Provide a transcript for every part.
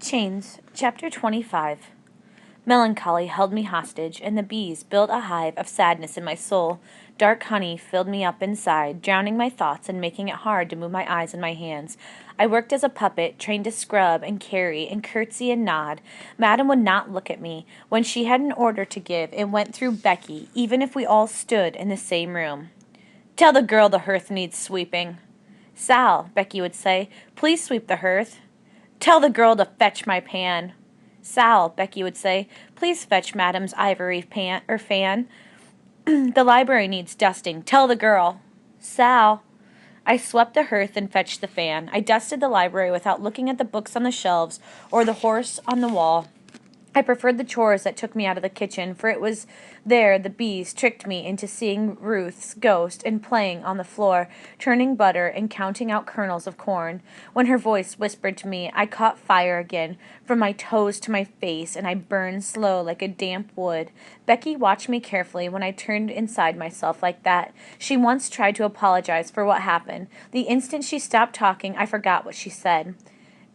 Chains, Chapter 25. Melancholy held me hostage, and the bees built a hive of sadness in my soul. Dark honey filled me up inside, drowning my thoughts and making it hard to move my eyes and my hands. I worked as a puppet, trained to scrub and carry and curtsy and nod. Madam would not look at me. When she had an order to give, it went through Becky, even if we all stood in the same room. "Tell the girl the hearth needs sweeping." "Sal," Becky would say, "please sweep the hearth." "Tell the girl to fetch my pan." "Sal," Becky would say, "please fetch Madam's ivory fan. The library needs dusting. Tell the girl." "Sal." I swept the hearth and fetched the fan. I dusted the library without looking at the books on the shelves or the horse on the wall. I preferred the chores that took me out of the kitchen, for it was there the bees tricked me into seeing Ruth's ghost and playing on the floor, turning butter and counting out kernels of corn. When her voice whispered to me, I caught fire again, from my toes to my face, and I burned slow like a damp wood. Becky watched me carefully when I turned inside myself like that. She once tried to apologize for what happened. The instant she stopped talking, I forgot what she said.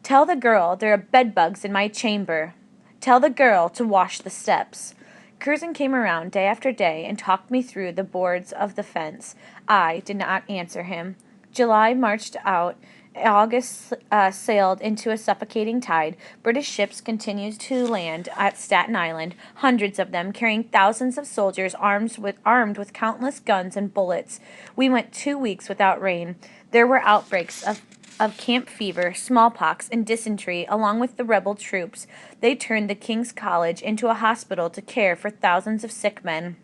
"Tell the girl there are bedbugs in my chamber." "Tell the girl to wash the steps." Curzon came around day after day and talked me through the boards of the fence. I did not answer him. July marched out. August sailed into a suffocating tide. British ships continued to land at Staten Island, hundreds of them, carrying thousands of soldiers armed with countless guns and bullets. We went 2 weeks without rain. There were outbreaks of camp fever, smallpox, and dysentery, along with the rebel troops. They turned the King's College into a hospital to care for thousands of sick men.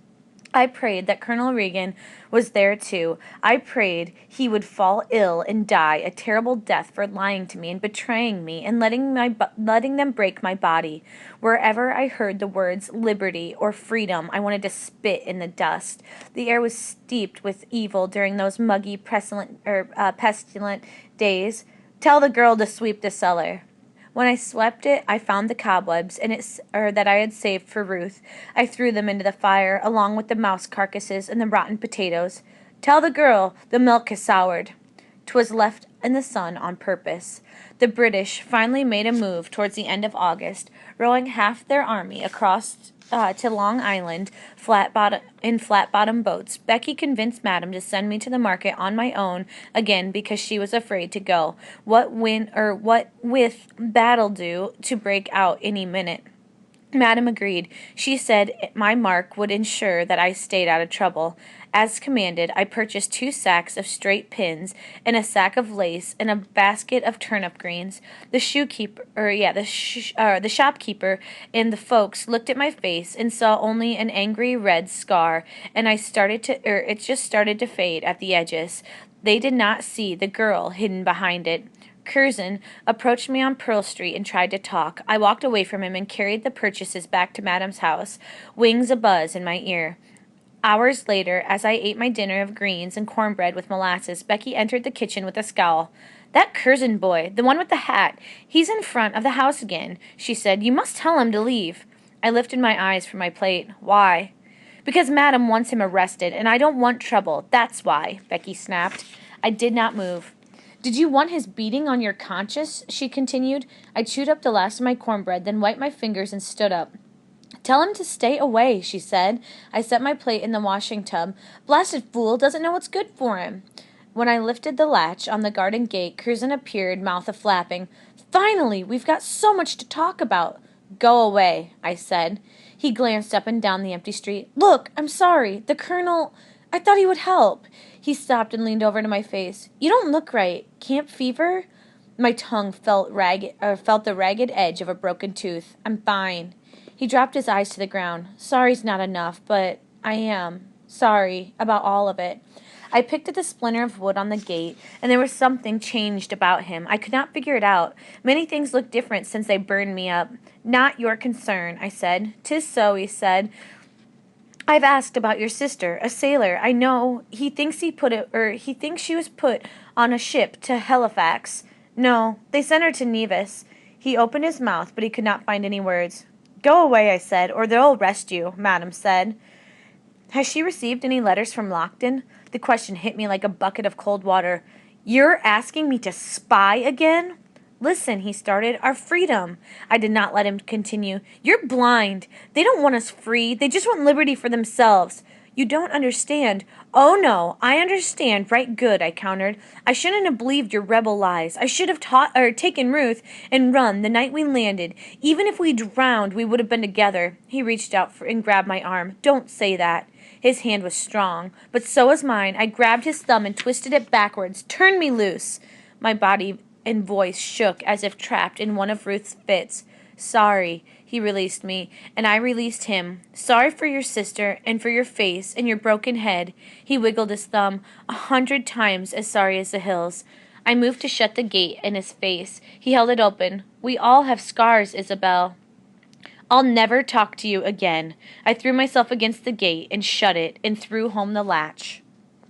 I prayed that Colonel Regan was there too. I prayed he would fall ill and die a terrible death for lying to me and betraying me and letting them break my body. Wherever I heard the words liberty or freedom, I wanted to spit in the dust. The air was steeped with evil during those muggy, pestilent days. "Tell the girl to sweep the cellar." When I swept it, I found the cobwebs that I had saved for Ruth. I threw them into the fire, along with the mouse carcasses and the rotten potatoes. "Tell the girl the milk has soured." 'Twas left in the sun on purpose. The British finally made a move towards the end of August, rowing half their army across to Long Island in flat-bottom boats. Becky convinced Madam to send me to the market on my own again because she was afraid to go. What with battle due to break out any minute. Madam agreed. She said my mark would ensure that I stayed out of trouble. As commanded, I purchased 2 sacks of straight pins and a sack of lace and a basket of turnip greens. The shopkeeper and the folks looked at my face and saw only an angry red scar, and it just started to fade at the edges. They did not see the girl hidden behind it. Curzon approached me on Pearl Street and tried to talk. I walked away from him and carried the purchases back to Madam's house, wings abuzz in my ear. Hours later, as I ate my dinner of greens and cornbread with molasses, Becky entered the kitchen with a scowl. "That Curzon boy, the one with the hat, he's in front of the house again," she said. "You must tell him to leave." I lifted my eyes from my plate. "Why?" "Because Madam wants him arrested, and I don't want trouble. That's why," Becky snapped. I did not move. "Did you want his beating on your conscience?" she continued. I chewed up the last of my cornbread, then wiped my fingers and stood up. "Tell him to stay away," she said. I set my plate in the washing tub. "Blasted fool, doesn't know what's good for him." When I lifted the latch on the garden gate, Curzon appeared, mouth a-flapping. "Finally, we've got so much to talk about." "Go away," I said. He glanced up and down the empty street. "Look, I'm sorry. The Colonel... I thought he would help." He stopped and leaned over to my face. "You don't look right. Camp fever?" My tongue felt the ragged edge of a broken tooth. "I'm fine." He dropped his eyes to the ground. "Sorry's not enough, but I am sorry about all of it." I picked at the splinter of wood on the gate, and there was something changed about him. I could not figure it out. Many things looked different since they burned me up. "Not your concern," I said. "'Tis so," he said. "I've asked about your sister, a sailor. I know he thinks she was put on a ship to Halifax. No, they sent her to Nevis." He opened his mouth, but he could not find any words. "Go away," I said, "or they'll arrest you," Madam said. "Has she received any letters from Lockton?" The question hit me like a bucket of cold water. "You're asking me to spy again?" Listen, he started. Our freedom. I did not let him continue. You're blind. They don't want us free. They just want liberty for themselves. You don't understand. Oh, no, I understand right good, I countered. I shouldn't have believed your rebel lies. I should have taken Ruth and run the night we landed. Even if we drowned, we would have been together. He reached out and grabbed my arm. Don't say that. His hand was strong, but so was mine. I grabbed his thumb and twisted it backwards. Turn me loose. My body and voice shook as if trapped in one of Ruth's fits. Sorry, he released me, and I released him. Sorry for your sister, and for your face, and your broken head. He wiggled his thumb. 100 times as sorry as the hills. I moved to shut the gate in his face. He held it open. We all have scars, Isabel. I'll never talk to you again. I threw myself against the gate and shut it and threw home the latch.